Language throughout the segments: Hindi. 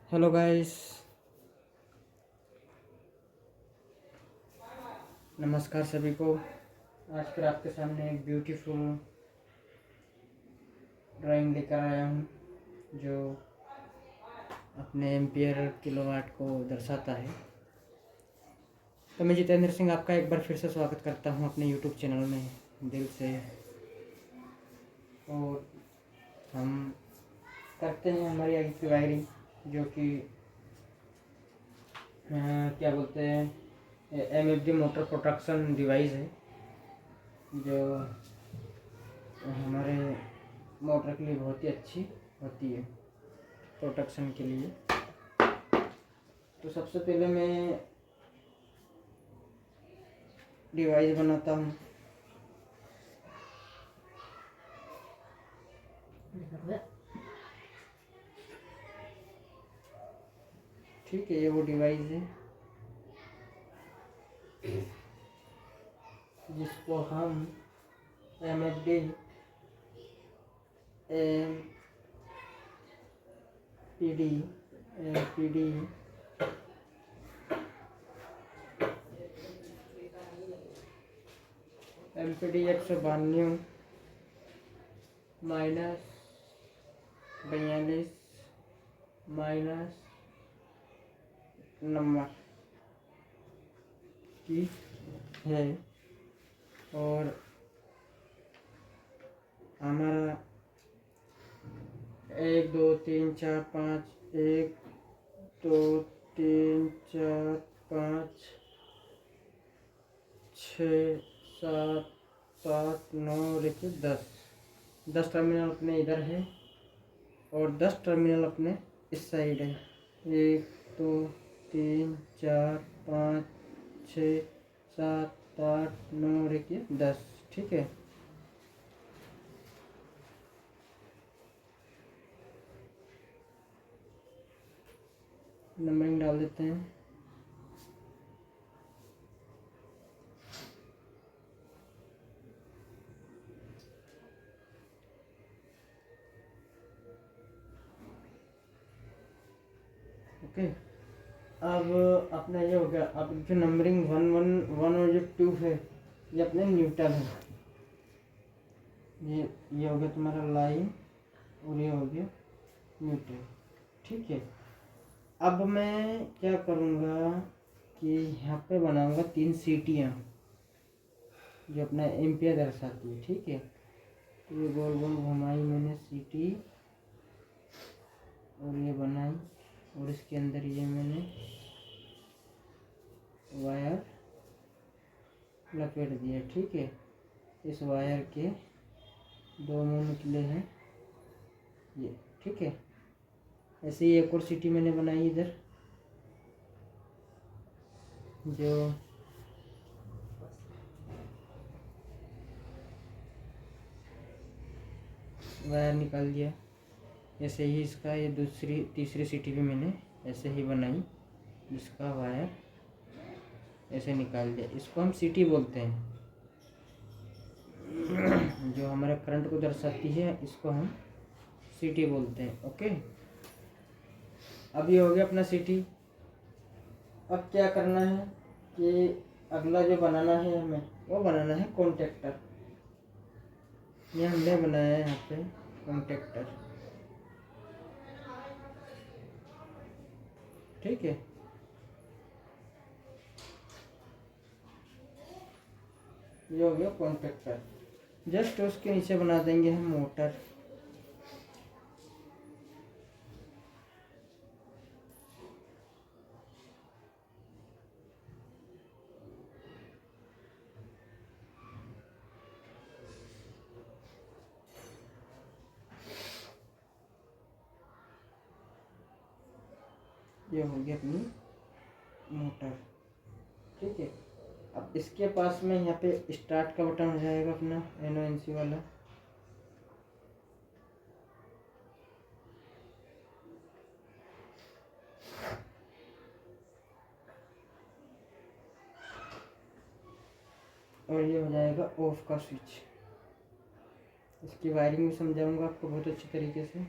हेलो गाइस, नमस्कार सभी को। आज फिर आपके सामने एक ब्यूटीफुल ड्राइंग लेकर आया हूँ जो अपने एम्पियर किलोवाट को दर्शाता है। तो मैं जितेंद्र सिंह आपका एक बार फिर से स्वागत करता हूँ अपने यूट्यूब चैनल में दिल से। और हम करते हैं हमारी आगे की वायरिंग, जो कि क्या बोलते हैं, MFD मोटर प्रोटेक्शन डिवाइस है जो हमारे मोटर के लिए बहुत ही अच्छी होती है प्रोटेक्शन के लिए। तो सबसे पहले मैं डिवाइस बनाता हूँ। ठीक है, ये वो डिवाइस है जिसको हम MFD MPD MPD 192 minus 42 minus number की है। और हमारा 1 2 3 4 5 1 2 3 4 5 6 7 8 9 देखिए 10 टर्मिनल अपने इधर है और 10 टर्मिनल अपने इस साइड है। 1 2 3 4 5 6 7 8 9 देखिए 10। ठीक है, नंबरिंग डाल देते हैं। ओके, अब अपना ये हो गया। अब जो नंबरिंग 1 और जो 2 है ये अपने न्यूट्रल है। ये हो गया तुम्हारा लाइन और ये हो गया न्यूट्रल। ठीक है, अब मैं क्या करूँगा कि यहाँ पे बनाऊँगा 3 सीटियाँ जो अपना एम्पियर दर्शाती है। ठीक है, तो ये गोल गोल घुमाई मैंने सीटी और ये बनाई और इसके अंदर ये मैंने वायर लपेट दिया। ठीक है, इस वायर के 2 मुंह निकले हैं ये। ठीक है, ऐसे ही एक और सीटी मैंने बनाई इधर, जो वायर निकाल दिया। ऐसे ही इसका ये तीसरी सीटी भी मैंने ऐसे ही बनाई जिसका वायर ऐसे निकाल दिया। इसको हम सीटी बोलते हैं जो हमारे करंट को दर्शाती है, इसको हम सीटी बोलते हैं। ओके, अब ये हो गया अपना सीटी। अब क्या करना है कि अगला जो बनाना है हमें, वो बनाना है कॉन्टेक्टर। ये हमने बनाया है यहाँ पे कॉन्टेक्टर। ठीक है, ये हो गया कॉन्टेक्टर। जस्ट उसके नीचे बना देंगे हम मोटर। ये हो गया अपनी मोटर। ठीक है, अब इसके पास में यहाँ पे स्टार्ट का बटन हो जाएगा अपना NONC वाला। और ये हो जाएगा ऑफ का स्विच। इसकी वायरिंग भी समझाऊंगा आपको बहुत अच्छी तरीके से।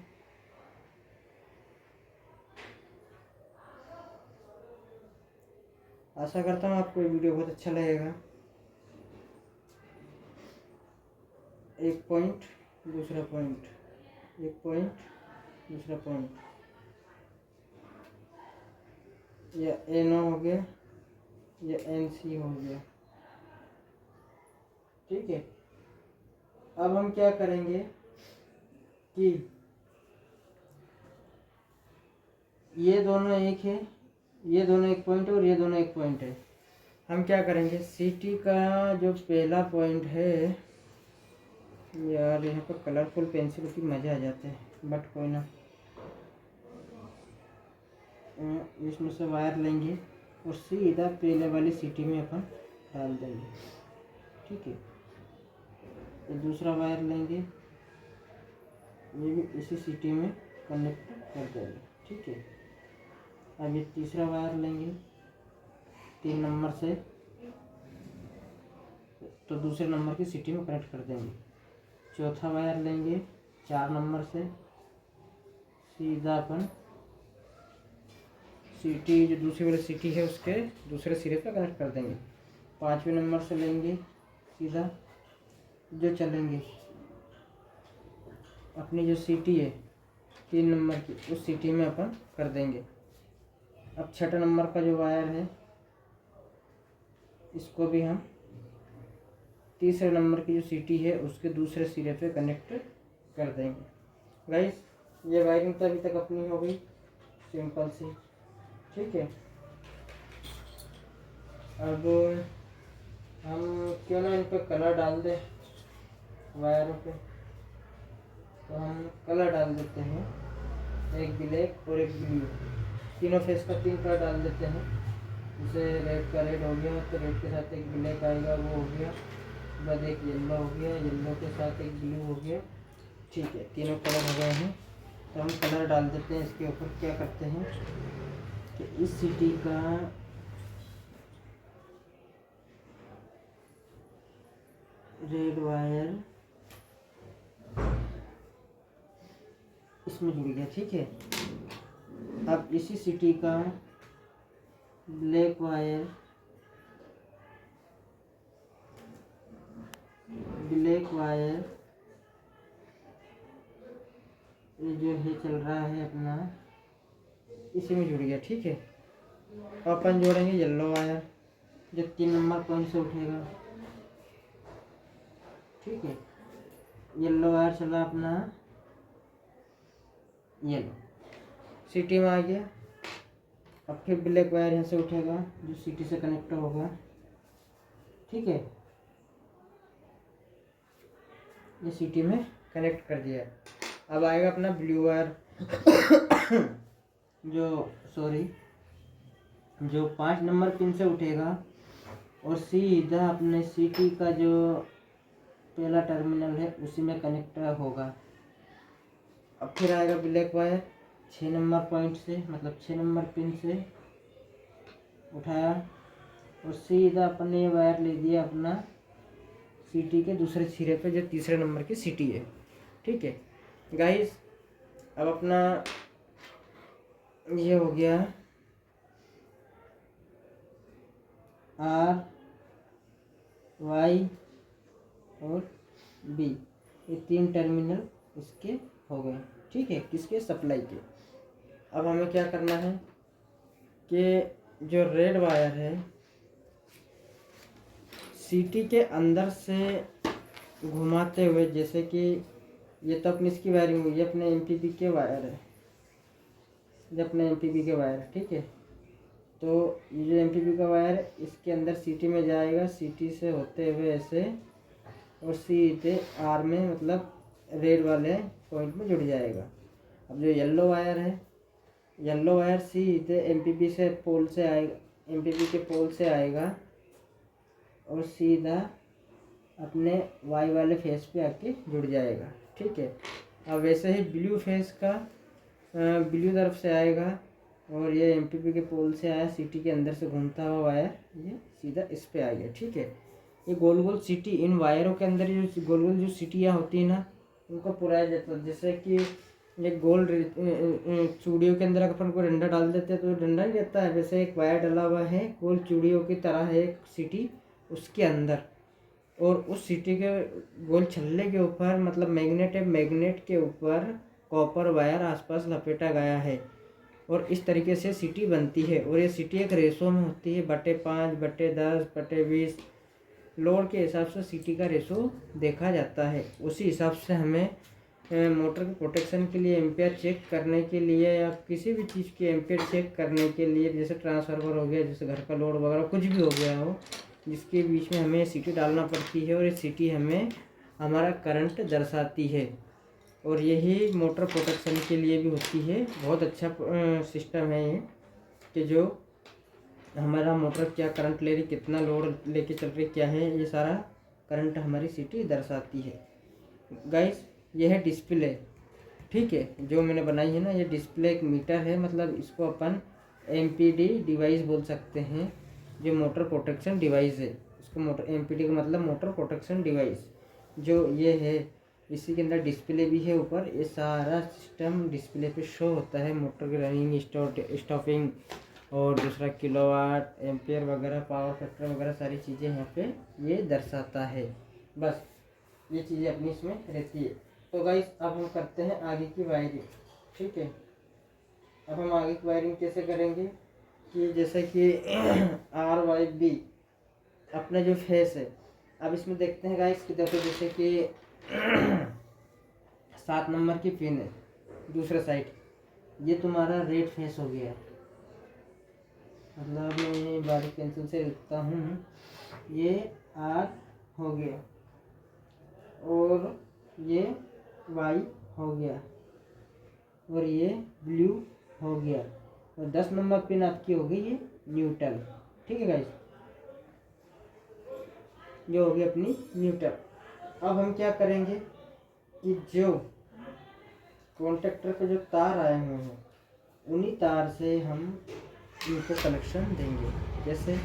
आशा करता हूँ आपको ये वीडियो बहुत अच्छा लगेगा। एक पॉइंट दूसरा पॉइंट, एक पॉइंट दूसरा पॉइंट, या NO हो गया या NC हो गया। ठीक है, अब हम क्या करेंगे कि ये दोनों एक है, ये दोनों एक पॉइंट है और ये दोनों एक पॉइंट है। हम क्या करेंगे, सिटी का जो पहला पॉइंट है, यार यहाँ पर कलरफुल पेंसिल की मज़ा आ जाता है, बट कोई ना, इसमें से वायर लेंगे और सीधा पहले वाली सिटी में अपन डाल देंगे। ठीक है, तो दूसरा वायर लेंगे, ये भी इसी सिटी में कनेक्ट कर देंगे। ठीक है, अब ये तीसरा वायर लेंगे 3 नंबर से, तो दूसरे नंबर की सिटी में कनेक्ट कर देंगे। चौथा वायर लेंगे 4 नंबर से, सीधा अपन सिटी जो दूसरी वाली सिटी है उसके दूसरे सिरे पर कनेक्ट कर देंगे। 5वें नंबर से लेंगे, सीधा जो चलेंगे अपनी जो सिटी है 3 नंबर की, उस सिटी में अपन कर देंगे। अब 6 नंबर का जो वायर है, इसको भी हम तीसरे नंबर की जो सिटी है उसके दूसरे सिरे पे कनेक्ट कर देंगे। गाइस, ये वायरिंग तो अभी तक अपनी हो गई सिंपल सी। ठीक है, अब हम क्यों ना इन पे कलर डाल दें वायरों पे, तो हम कलर डाल देते हैं, एक ब्लैक और एक ब्लू, तीनों फेस का 3 कलर डाल देते हैं। जैसे रेड का रेड हो गया तो रेड के साथ एक ब्लैक आएगा, वो हो गया, बाद एक येलो हो गया, येलो के साथ एक ब्लू हो गया। ठीक है, तीनों कलर हो गए हैं, तो हम कलर डाल देते हैं। इसके ऊपर क्या करते हैं कि इस सिटी का रेड वायर इसमें जुड़ गया। ठीक है, अब इसी सिटी का ब्लैक वायर ये जो है चल रहा है अपना, इसी में जुड़ गया। ठीक है, अपन जोड़ेंगे येलो वायर जो 3 नंबर पॉइंट से उठेगा। ठीक है, येलो वायर चला अपना, येलो सिटी में आ गया। अब फिर ब्लैक वायर यहाँ से उठेगा जो सिटी से कनेक्ट होगा। ठीक है, ये सिटी में कनेक्ट कर दिया। अब आएगा अपना ब्लू वायर जो 5 नंबर पिन से उठेगा और सीधा अपने सिटी का जो पहला टर्मिनल है उसी में कनेक्ट होगा। अब फिर आएगा ब्लैक वायर 6 नंबर पॉइंट से, मतलब 6 नंबर पिन से उठाया और सीधा अपने ये वायर ले दिया अपना सिटी के दूसरे सिरे पे जो तीसरे नंबर की सिटी है। ठीक है गाइस, अब अपना ये हो गया R, Y और B, ये 3 टर्मिनल इसके हो गए। ठीक है, किसके, सप्लाई के। अब हमें क्या करना है कि जो रेड वायर है सिटी के अंदर से घुमाते हुए, जैसे कि ये तो अपनी इसकी वायरिंग हुई, ये अपने MPP के वायर है, ये अपने MPP के वायर है। ठीक है, तो ये जो MPP का वायर है इसके अंदर सिटी में जाएगा, सिटी से होते हुए ऐसे और सीधे R में, मतलब रेड वाले पॉइंट में जुड़ जाएगा। अब जो येलो वायर है, येलो वायर सीधे MPP से पोल से आएगा, MPP के पोल से आएगा और सीधा अपने Y वाले फेस पे आके जुड़ जाएगा। ठीक है, अब वैसे ही ब्लू फेस का ब्लू तरफ से आएगा और ये MPP के पोल से आया, सिटी के अंदर से घूमता हुआ वायर ये सीधा इस पे आ गया। ठीक है, ये गोल गोल सिटी, इन वायरों के अंदर जो गोल गोल जो सिटियाँ होती है ना, उनको पुराया जाता है। जैसे कि एक गोल चूड़ियों के अंदर अपन को डंडा डाल देते हैं तो डंडा नहीं रहता है, वैसे एक वायर डला हुआ है गोल चूड़ियों की तरह है एक सीटी उसके अंदर, और उस सीटी के गोल छल्ले के ऊपर मतलब मैग्नेट है, मैग्नेट के ऊपर कॉपर वायर आसपास लपेटा गया है और इस तरीके से सीटी बनती है। और ये सीटी एक रेशो में होती है, बटे 5, बटे 10, बटे 20 लोड के हिसाब से सीटी का रेशो देखा जाता है। उसी हिसाब से हमें मोटर के प्रोटेक्शन के लिए एम्पेयर चेक करने के लिए या किसी भी चीज़ की एम्पेयर चेक करने के लिए, जैसे ट्रांसफार्मर हो गया, जैसे घर का लोड वगैरह कुछ भी हो गया हो, जिसके बीच में हमें सीटी डालना पड़ती है और ये सीटी हमें हमारा करंट दर्शाती है। और यही मोटर प्रोटेक्शन के लिए भी होती है। बहुत अच्छा सिस्टम है ये कि जो हमारा मोटर क्या करंट ले रही, कितना लोड लेके चल रही, क्या है, ये सारा करंट हमारी सीटी दर्शाती है। गाइस ये है डिस्प्ले, ठीक है, जो मैंने बनाई है ना, ये डिस्प्ले एक मीटर है, मतलब इसको अपन एमपीडी डिवाइस बोल सकते हैं, जो मोटर प्रोटेक्शन डिवाइस है। इसको मोटर एमपीडी का मतलब मोटर प्रोटेक्शन डिवाइस जो ये है, इसी के अंदर डिस्प्ले भी है ऊपर। ये सारा सिस्टम डिस्प्ले पे शो होता है, मोटर की रनिंग, स्टॉपिंग और दूसरा किलोवाट, एम्पेयर वगैरह, पावर फैक्टर वगैरह सारी चीज़ें यहाँ पे ये दर्शाता है। बस ये चीज़ें अपनी इसमें रहती है। तो गाइस अब हम करते हैं आगे की वायरिंग, ठीक है। अब हम आगे की वायरिंग कैसे करेंगे कि जैसे कि RYB अपना जो फेस है, अब इसमें देखते हैं गाइस कि देखो जैसे कि 7 नंबर की पिन है दूसरे साइड, ये तुम्हारा रेड फेस हो गया, मतलब मैं बारीक पेंसिल से लिखता हूँ, ये R हो गया और ये Y हो गया और ये ब्लू हो गया और 10 नंबर पिन आपकी हो गई ये न्यूट्रल, ठीक है गाइस, जो होगी अपनी न्यूट्रल। अब हम क्या करेंगे कि जो कॉन्टेक्टर पे जो तार आए हुए हैं उन्हीं तार से हम इनको कनेक्शन देंगे। जैसे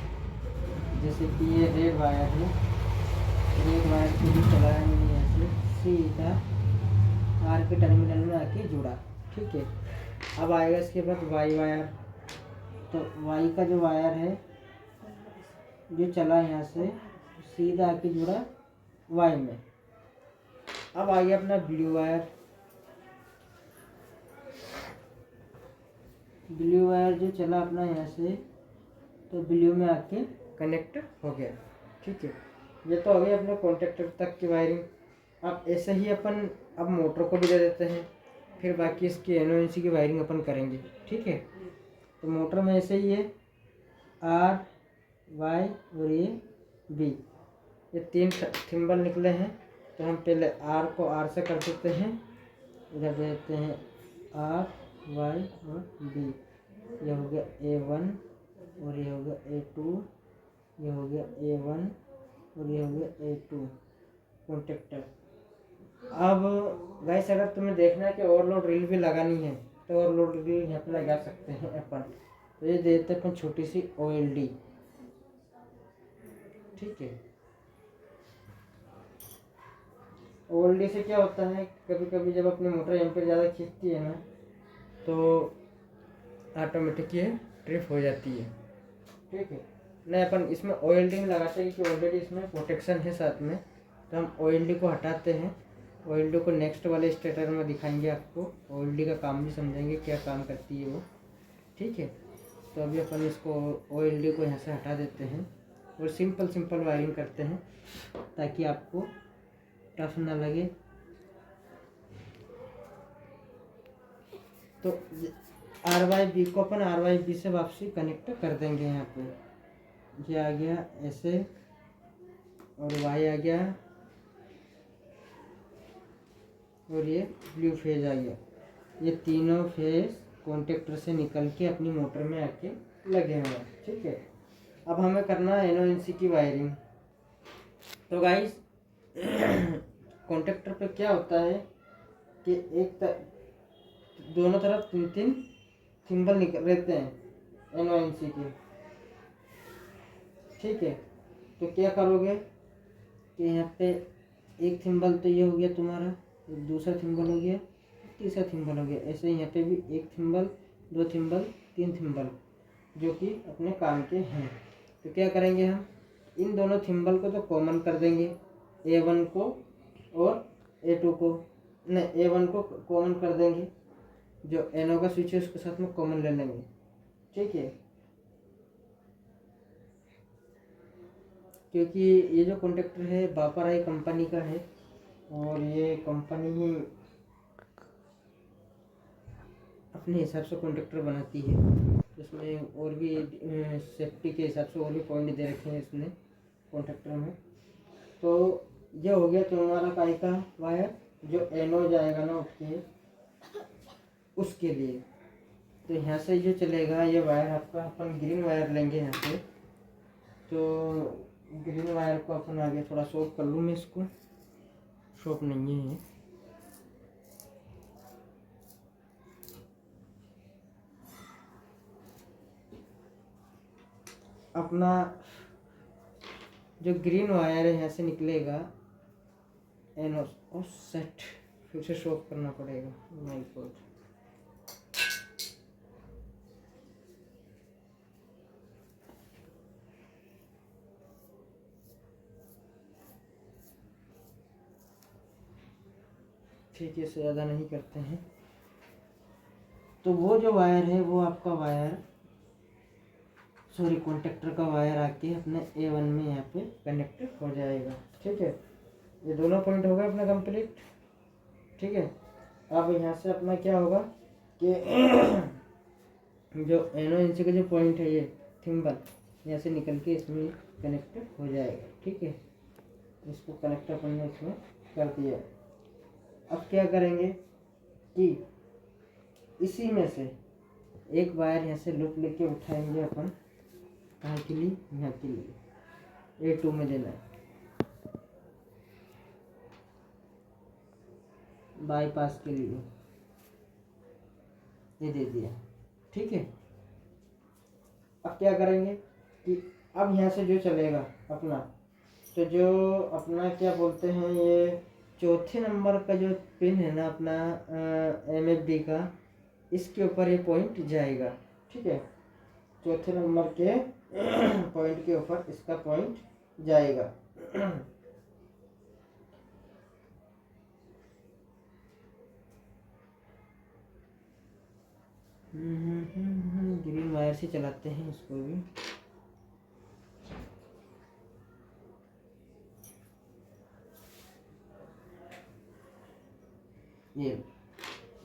कि ये रेड वायर है, रेड वायर को भी चलाया मैंने ऐसे सीधा आर के टर्मिनल में आके जुड़ा, ठीक है। अब आएगा इसके बाद वाई वायर, तो वाई का जो वायर है जो चला यहाँ से सीधा आके जुड़ा वाई में। अब आ गया अपना ब्लू वायर, ब्लू वायर जो चला अपना यहाँ से तो ब्लू में आके कनेक्ट हो गया, ठीक है। ये तो हो गया अपने कॉन्टेक्टर तक की वायरिंग। अब ऐसे ही अपन अब मोटर को भी दे देते हैं, फिर बाकी इसकी NONC की वायरिंग अपन करेंगे, ठीक है। तो मोटर में ऐसे ही है R, Y और ये B, ये 3 थिम्बल निकले हैं। तो हम पहले R को R से कर देते हैं, इधर दे देते हैं R, Y और B। ये हो गया A1 और ये हो गया A2, ये हो गया A1 और ये हो गया A2 कॉन्टेक्टर। अब गाइस अगर तुम्हें देखना है कि ओवरलोड रील भी लगानी है तो ओवरलोड रील यहाँ पे लगा सकते हैं अपन। तो ये देते हैं अपन छोटी सी OLD, ठीक है। OLD से क्या होता है, कभी कभी जब अपनी मोटर एम्पेयर ज़्यादा खींचती है ना तो ऑटोमेटिक ये ट्रिप हो जाती है, ठीक है। नहीं अपन इसमें OLD में लगाते हैं क्योंकि ऑलरेडी इसमें प्रोटेक्शन है साथ में, तो हम OLD को हटाते हैं। OLD को नेक्स्ट वाले स्टेटर में दिखाएंगे आपको, OLD का काम भी समझेंगे क्या काम करती है वो, ठीक है। तो अभी अपन इसको OLD को यहाँ से हटा देते हैं और सिंपल वायरिंग करते हैं ताकि आपको टफ ना लगे। तो RYB को अपन RYB से वापसी कनेक्ट कर देंगे। यहाँ पे ये आ गया ऐसे और Y आ गया और ये ब्लू फेज आ गया। ये तीनों फेज कॉन्टेक्टर से निकल के अपनी मोटर में आके लगे हुए हैं, ठीक है। अब हमें करना है NONC की वायरिंग। तो गाइस कॉन्टेक्टर पे क्या होता है कि दोनों तरफ 3 थिम्बल निकल रहते हैं NONC के, ठीक है। तो क्या करोगे कि यहाँ पे एक थिम्बल तो ये हो गया तुम्हारा, दूसरा थिम्बल हो गया, तीसरा थिम्बल हो गया। ऐसे यहाँ पे भी एक थिम्बल, दो थिम्बल, तीन थिम्बल जो कि अपने काम के हैं। तो क्या करेंगे हम, इन दोनों थिम्बल को तो कॉमन कर देंगे, A1 को और A2 को, नहीं A1 को कॉमन कर देंगे, जो NO का स्विच है उसके साथ में कॉमन ले लेंगे। ठीक है, क्योंकि ये जो कॉन्टेक्टर है वापराई कंपनी का है और ये कंपनी ही अपने हिसाब से कॉन्टेक्टर बनाती है। इसमें और भी सेफ्टी के हिसाब से और भी पॉइंट दे रखे हैं इसने कॉन्टेक्टर में। तो ये हो गया तुम्हारा काय का वायर जो NO जाएगा ना आपके उसके लिए। तो यहाँ से जो चलेगा ये वायर आपका, अपन ग्रीन वायर लेंगे यहाँ से। तो ग्रीन वायर को अपन आगे थोड़ा शॉर्प कर लूँ मैं, इसको शॉर्प नहीं है। अपना जो ग्रीन वायर है यहाँ से निकलेगा NO और सेट, फिर से शॉर्प करना पड़ेगा। माय गॉड, ठीक है, इससे ज़्यादा नहीं करते हैं। तो वो जो वायर है वो आपका वायर, सॉरी कॉन्टेक्टर का वायर आके अपने A1 में यहाँ पे कनेक्ट हो जाएगा। ठीक है, ये दोनों पॉइंट हो गए अपना कंप्लीट। ठीक है, अब यहाँ से अपना क्या होगा कि जो NO NC का जो पॉइंट है ये थिम्बल यहाँ से निकल के इसमें कनेक्ट हो जाएगा। ठीक है, इसको कनेक्ट अपन ने इसमें कर दिया। अब क्या करेंगे कि इसी में से एक वायर यहाँ से लूप लेके उठाएंगे अपन, कहाँ के लिए, यहाँ के लिए A2 में देना है, बाईपास के लिए ये दे दिया। ठीक है, अब क्या करेंगे कि अब यहाँ से जो चलेगा अपना, तो जो अपना क्या बोलते हैं, ये चौथे नंबर का जो पिन है ना अपना MFD का, इसके ऊपर ये पॉइंट जाएगा। ठीक है, चौथे नंबर के पॉइंट के ऊपर इसका पॉइंट जाएगा। ग्रीन वायर से चलाते हैं इसको भी।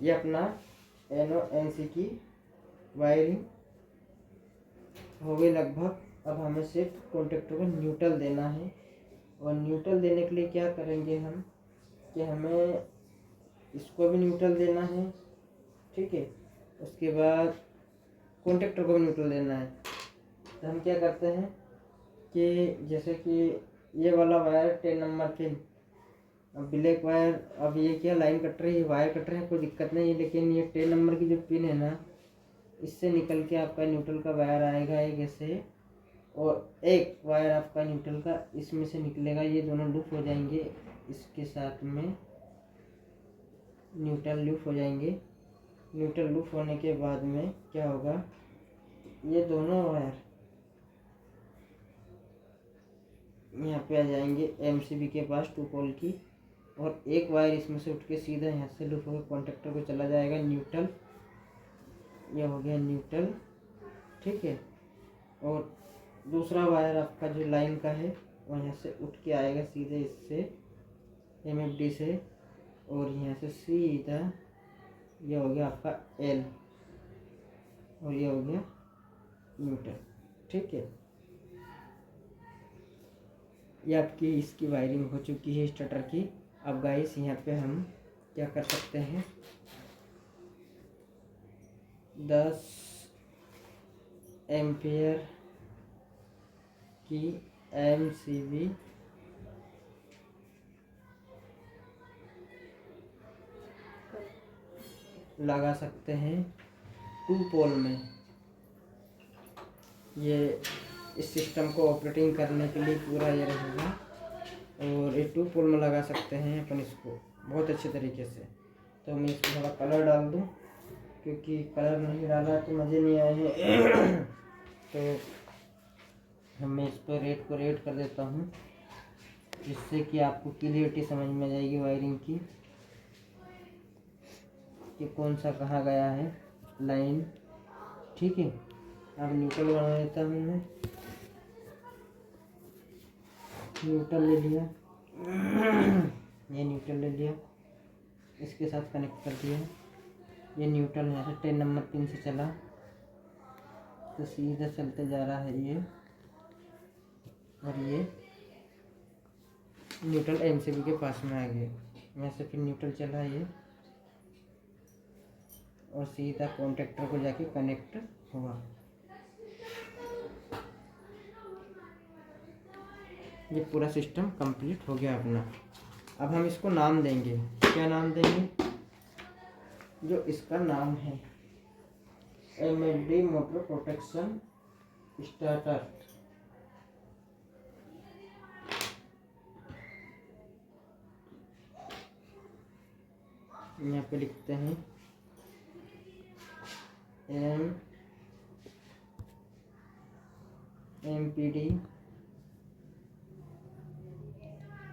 ये अपना NO NC की वायरिंग हो गई लगभग। अब हमें सिर्फ कॉन्टेक्टर को न्यूट्रल देना है, और न्यूट्रल देने के लिए क्या करेंगे हम कि हमें इसको भी न्यूट्रल देना है। ठीक है, उसके बाद कॉन्टेक्टर को भी न्यूट्रल देना है। तो हम क्या करते हैं कि जैसे कि ये वाला वायर 10 नंबर पिन, अब ब्लैक वायर, अब ये क्या लाइन कट रही है, वायर कट रही है, कोई दिक्कत नहीं है, लेकिन ये 10 नंबर की जो पिन है ना, इससे निकल के आपका न्यूट्रल का वायर आएगा एक ऐसे, और एक वायर आपका न्यूट्रल का इसमें से निकलेगा। ये दोनों लूप हो जाएंगे, इसके साथ में न्यूट्रल लूप हो जाएंगे। न्यूट्रल लूप होने के बाद में क्या होगा, ये दोनों वायर यहाँ पे आ जाएंगे MCB के पास 2 पोल की, और एक वायर इसमें से उठ के सीधा यहाँ से लूप होकर कॉन्टेक्टर को चला जाएगा न्यूट्रल। ये हो गया न्यूट्रल। ठीक है, और दूसरा वायर आपका जो लाइन का है वो यहाँ से उठ के आएगा सीधे इससे MFD से, और यहाँ से सीधा ये हो गया आपका L, और ये हो गया न्यूट्रल। ठीक है, ये आपकी इसकी वायरिंग हो चुकी है स्टार्टर की। अब गाइस यहाँ पे हम क्या कर सकते हैं, 10 एम्पियर की MCB लगा सकते हैं 2 पोल में। ये इस सिस्टम को ऑपरेटिंग करने के लिए पूरा ये रहेगा, और ये 2 पोल में लगा सकते हैं अपन इसको बहुत अच्छे तरीके से। तो मैं इसको थोड़ा कलर डाल दूँ, क्योंकि कलर नहीं डाला तो मज़े नहीं आए हैं। तो मैं इस पर रेड को रेड कर देता हूँ, जिससे कि आपको क्लियरिटी समझ में आ जाएगी वायरिंग की, कि कौन सा कहाँ गया है लाइन। ठीक है, अब न्यूट्रल बना देता हूँ मैं। न्यूट्रल ले लिया, ये न्यूट्रल ले लिया, इसके साथ कनेक्ट कर दिया। ये न्यूट्रल यहाँ से 10 नंबर पिन से चला तो सीधा चलते जा रहा है ये, और ये न्यूट्रल एमसीबी के पास में आ गया। यहाँ से फिर न्यूट्रल चला ये, और सीधा कॉन्टेक्टर को जाके कनेक्ट हुआ। ये पूरा सिस्टम कंप्लीट हो गया अपना। अब हम इसको नाम देंगे। क्या नाम देंगे? जो इसका नाम है MLD मोटर प्रोटेक्शन स्टार्टर। यहाँ पे लिखते हैं MPD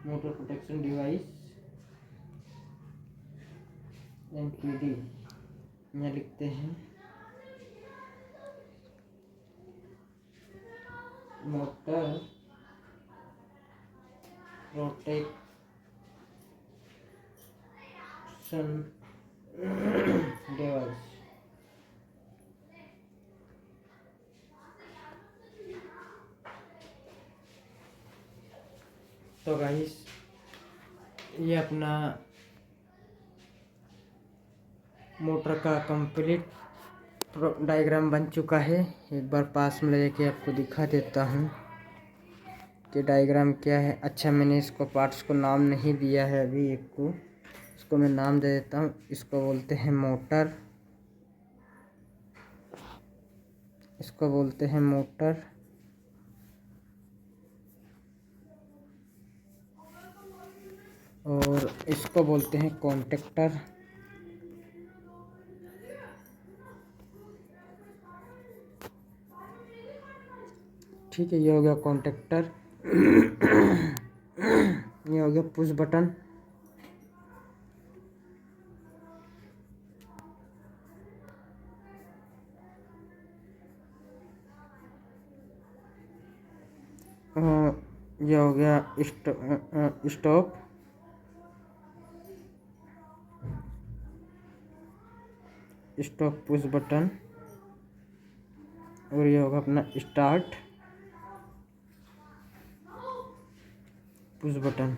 motor protection device MPD। यहाँ लिखते हैं मोटर प्रोटेक्शन डिवाइस। तो गाइस, ये अपना मोटर का कंप्लीट डायग्राम बन चुका है। एक बार पास में लेके आपको दिखा देता हूँ कि डायग्राम क्या है। अच्छा, मैंने इसको पार्ट्स को नाम नहीं दिया है अभी। एक को इसको मैं नाम दे देता हूँ। इसको बोलते हैं मोटर, इसको बोलते हैं मोटर, और इसको बोलते हैं कॉन्टेक्टर। ठीक है, ये हो गया कॉन्टेक्टर। ये हो गया पुश बटन। ये हो गया स्टॉप। Stop push button. और ये होगा अपना स्टार्ट पुश बटन।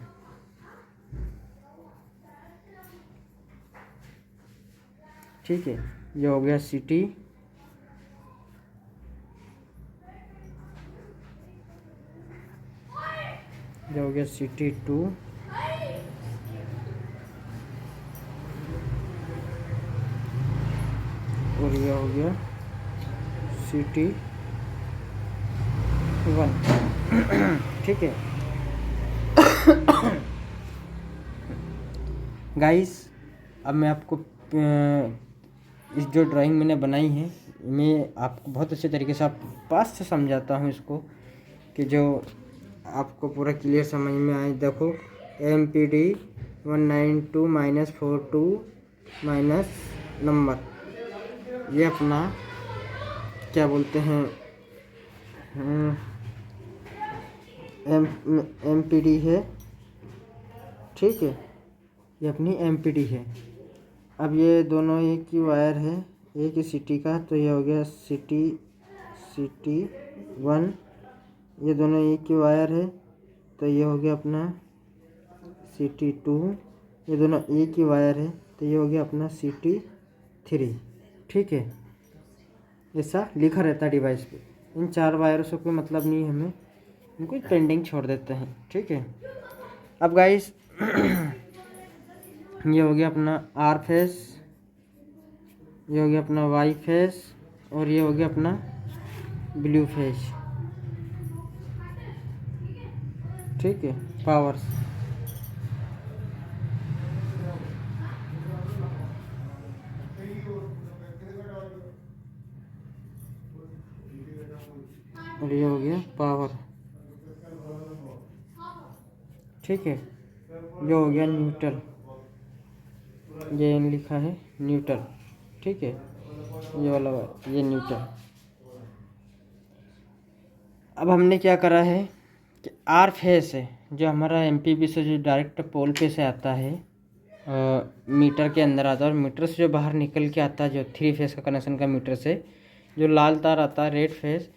ठीक है, ये हो गया सिटी। ये हो गया सिटी 2। और ये हो गया सिटी 1। ठीक है गाइस, अब मैं आपको इस जो ड्राइंग मैंने बनाई है, मैं आपको बहुत अच्छे तरीके से आप पास से समझाता हूँ इसको, कि जो आपको पूरा क्लियर समझ में आए। देखो, MPD 192-42- नंबर, ये अपना क्या बोलते हैं, MPD है। ठीक है, ये अपनी MPD है। अब ये दोनों एक ही वायर है, एक ही सिटी का, तो ये हो गया सिटी 1। ये दोनों एक ही वायर है, तो ये हो गया अपना सिटी 2। ये दोनों एक ही वायर है, तो ये हो गया अपना सिटी 3। ठीक है, ऐसा लिखा रहता है डिवाइस पे। इन 4 वायरों से कोई मतलब नहीं है, हमें इनको पेंडिंग छोड़ देते हैं। ठीक है, अब गाइस ये हो गया अपना R फेस, ये हो गया अपना Y फेस, और ये हो गया अपना ब्लू फेस। ठीक है, पावर्स। और ये हो गया पावर, ठीक है। ये हो गया न्यूट्रल, ये लिखा है न्यूट्रल, ठीक है। ये वाला ये न्यूट्रल। अब हमने क्या करा है कि आर फेस है जो हमारा एमपीबी से जो डायरेक्ट पोल पे से आता है, मीटर के अंदर आता है, और मीटर से जो बाहर निकल के आता है, जो 3 फेस का कनेक्शन का मीटर से जो लाल तार आता है रेड फेस,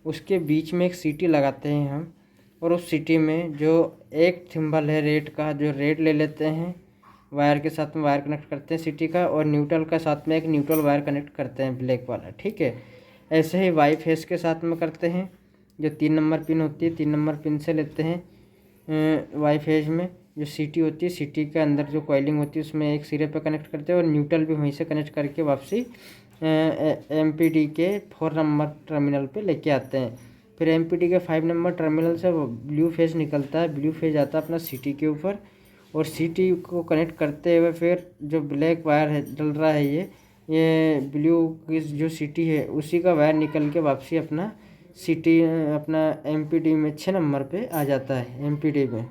उसके बीच में एक सीटी लगाते हैं हम। और उस सीटी में जो एक थिम्बल है रेड का, जो रेड ले लेते हैं, वायर के साथ में वायर कनेक्ट करते हैं सिटी का, और न्यूट्रल का साथ में एक न्यूट्रल वायर कनेक्ट करते हैं ब्लैक वाला, ठीक है। ऐसे ही वाई फेस के साथ में करते हैं, जो 3 नंबर पिन होती है, 3 नंबर पिन से लेते हैं वाई फेज में जो सीटी होती है, सीटी के अंदर जो कॉइलिंग होती है उसमें एक सिरे पे कनेक्ट करते हैं, और न्यूट्रल भी वहीं से कनेक्ट करके वापसी एमपीडी के 4 नंबर टर्मिनल पे लेके आते हैं। फिर एमपीडी के 5 नंबर टर्मिनल से ब्लू फेज निकलता है, ब्लू फेज आता है अपना सीटी के ऊपर, और सीटी को कनेक्ट करते हुए फिर जो ब्लैक वायर है डल रहा है, ये ब्लू की जो सीटी है उसी का वायर निकल के वापसी अपना सीटी अपना एमपीडी में 6 नंबर पे आ जाता है एमपीडी में।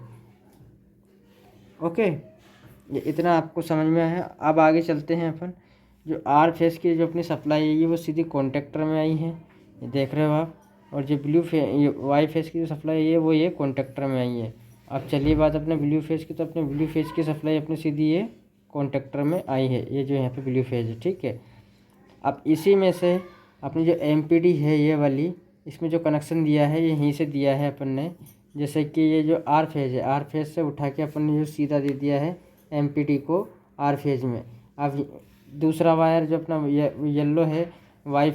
ओके, ये इतना आपको समझ में है। अब आगे चलते हैं अपन। जो आर फेस की जो अपनी सप्लाई है ये वो सीधी कॉन्टेक्टर में आई है, ये देख रहे हो आप। और जो वाई फेस की जो सप्लाई है वो ये कॉन्टेक्टर में आई है। अब चलिए बात अपने ब्लू फेस की, तो अपने ब्लू फेस की सप्लाई अपनी सीधी ये कॉन्टेक्टर में आई है, ये जो यहाँ पे ब्लू फेस है, ठीक है। अब इसी में से अपनी जो एमपीडी है ये वाली, इसमें जो कनेक्शन दिया है ये यहीं से दिया है अपन ने। जैसे कि ये जो आर फेज है, आर फेज से उठा के अपन ने जो सीधा दे दिया है एमपीडी को आर फेज में। अब दूसरा वायर जो अपना येलो है वाई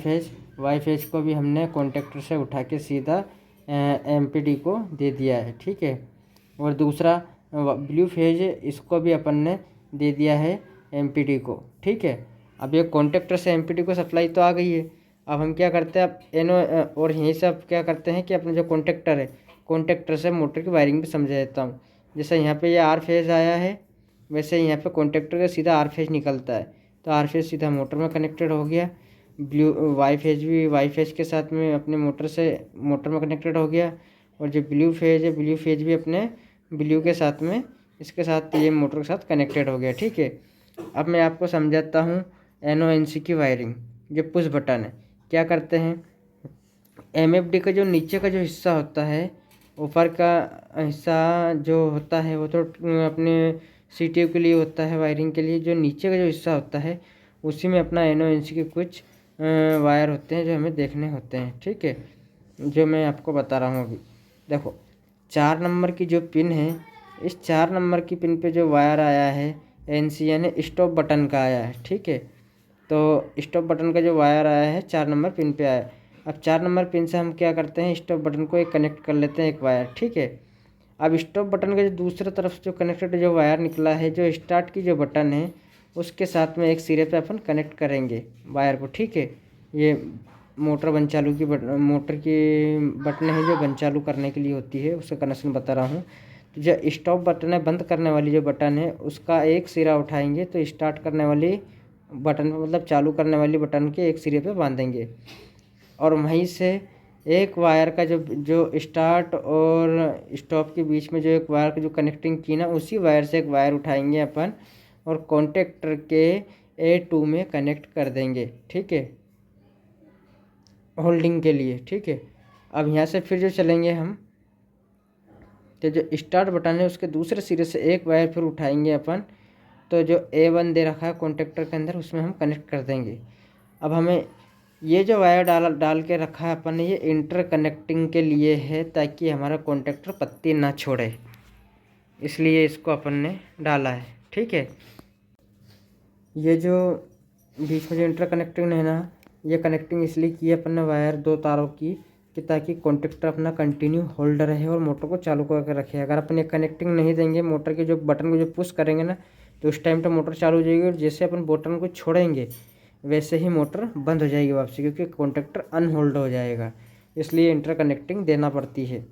फेज को भी हमने कॉन्टेक्टर से उठा के सीधा एमपीडी को दे दिया है, ठीक है। और दूसरा ब्लू फेज इसको भी अपन ने दे दिया है एमपीडी को, ठीक है। अब ये कॉन्टेक्टर से एमपीडी को सप्लाई तो आ गई है। अब हम क्या करते हैं, अब एनो और यहीं से अब क्या करते हैं कि अपना जो कॉन्टेक्टर है, कॉन्टेक्टर से मोटर की वायरिंग भी समझा देता हूँ। जैसे यहाँ पे ये आर फेज आया है, वैसे यहाँ पे कॉन्टेक्टर का सीधा आर फेज निकलता है, तो आर फेज सीधा मोटर में कनेक्टेड हो गया। वाई फेज भी वाई फेज के साथ में अपने मोटर में कनेक्टेड हो गया। और जो ब्लू फेज है, ब्लू फेज भी अपने ब्लू के साथ में इसके साथ ये मोटर के साथ कनेक्टेड हो गया, ठीक है। अब मैं आपको समझाता हूँ NONC की वायरिंग। जो पुश बटन है क्या करते हैं, MFD का जो नीचे का जो हिस्सा होता है, ऊपर का हिस्सा जो होता है वो तो अपने CTU के लिए होता है वायरिंग के लिए। जो नीचे का जो हिस्सा होता है उसी में अपना NONC के कुछ वायर होते हैं जो हमें देखने होते हैं, ठीक है। जो मैं आपको बता रहा हूँ अभी। देखो 4 नंबर की जो पिन है, इस 4 नंबर की पिन पे जो वायर आया है NC यानी स्टॉप बटन का आया है, ठीक है। तो स्टॉप बटन का जो वायर आया है 4 नंबर पिन पे आया है। अब 4 नंबर पिन से हम क्या करते हैं, स्टॉप बटन को एक कनेक्ट कर लेते हैं एक वायर, ठीक है। अब स्टॉप बटन के जो दूसरी तरफ जो कनेक्टेड जो वायर निकला है, जो स्टार्ट की जो बटन है उसके साथ में एक सिरे पे अपन कनेक्ट करेंगे वायर को, ठीक है। ये मोटर बंद चालू की मोटर की बटन है जो बंद चालू करने के लिए होती है, उसका कनेक्शन बता रहा हूँ। तो जो स्टॉप बटन है, बंद करने वाली जो बटन है, उसका एक सिरा उठाएंगे तो स्टार्ट करने वाली बटन मतलब चालू करने वाली बटन के एक सिरे पे बांधेंगे। और वहीं से एक वायर का जो स्टार्ट और स्टॉप के बीच में जो एक वायर का जो कनेक्टिंग की ना, उसी वायर से एक वायर उठाएंगे अपन और कॉन्टेक्टर के A2 में कनेक्ट कर देंगे, ठीक है, होल्डिंग के लिए, ठीक है। अब यहाँ से फिर जो चलेंगे हम, तो जो स्टार्ट बटन है उसके दूसरे सिरे से एक वायर फिर उठाएंगे अपन, तो जो A1 दे रखा है कॉन्टेक्टर के अंदर उसमें हम कनेक्ट कर देंगे। अब हमें ये जो वायर डाल के रखा है अपन ने, ये इंटर कनेक्टिंग के लिए है ताकि हमारा कॉन्टेक्टर पत्ती ना छोड़े, इसलिए इसको अपन ने डाला है, ठीक है। ये जो बीच में जो इंटर कनेक्टिंग है ना, ये कनेक्टिंग इसलिए की है अपन ने वायर 2 तारों की कि ताकि कॉन्टेक्टर अपना कंटिन्यू होल्ड रहे और मोटर को चालू करके रखे। अगर अपन ये कनेक्टिंग नहीं देंगे, मोटर के जो बटन को जो पुश करेंगे ना, तो उस टाइम तो मोटर चालू हो जाएगी, और जैसे अपन बटन को छोड़ेंगे वैसे ही मोटर बंद हो जाएगी वापसी, क्योंकि कॉन्टेक्टर अनहोल्ड हो जाएगा। इसलिए इंटर कनेक्टिंग देना पड़ती है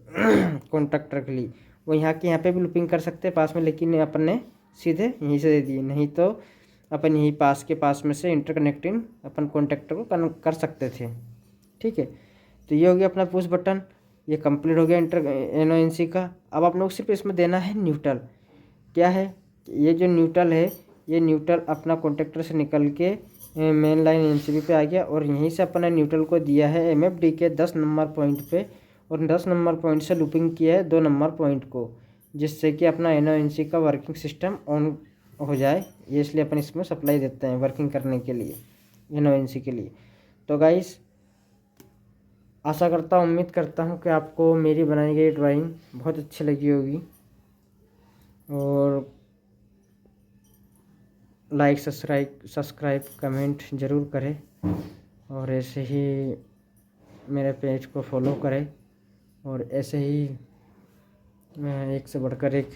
कॉन्टेक्टर के लिए। वो यहाँ पे भी लूपिंग कर सकते हैं पास में, लेकिन अपन ने सीधे यहीं से दे दिए, नहीं तो अपन यहीं पास में से इंटर कनेक्टिंग अपन कॉन्टेक्टर को कर सकते थे, ठीक है। तो ये हो गया अपना पुश बटन, ये कंप्लीट हो गया इंटर NONC का। अब आप लोग सिर्फ इसमें देना है न्यूट्रल। क्या है ये जो न्यूट्रल है, ये न्यूट्रल अपना कॉन्टेक्टर से निकल के मेन लाइन NCB पे आ गया और यहीं से अपना न्यूट्रल को दिया है MFD के 10 नंबर पॉइंट पे और 10 नंबर पॉइंट से लूपिंग किया है 2 नंबर पॉइंट को, जिससे कि अपना NONC का वर्किंग सिस्टम ऑन हो जाए। ये इसलिए अपन इसमें सप्लाई देते हैं वर्किंग करने के लिए, NONC के लिए। तो गाइस आशा करता हूँ, उम्मीद करता हूँ कि आपको मेरी बनाई गई ड्राइंग बहुत अच्छी लगी होगी और लाइक सब्सक्राइब कमेंट ज़रूर करें और ऐसे ही मेरे पेज को फॉलो करें और ऐसे ही एक से बढ़कर एक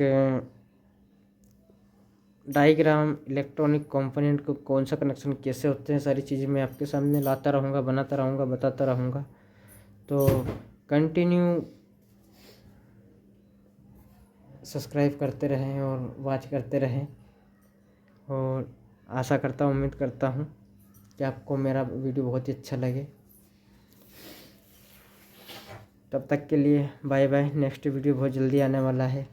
डायग्राम, इलेक्ट्रॉनिक कंपोनेंट को कौन सा कनेक्शन कैसे होते हैं, सारी चीज़ें मैं आपके सामने लाता रहूँगा, बनाता रहूँगा, बताता रहूँगा। तो कंटिन्यू सब्सक्राइब करते रहें और वॉच करते रहें और आशा करता हूँ, उम्मीद करता हूँ कि आपको मेरा वीडियो बहुत ही अच्छा लगे। तब तक के लिए बाय बाय। नेक्स्ट वीडियो बहुत जल्दी आने वाला है।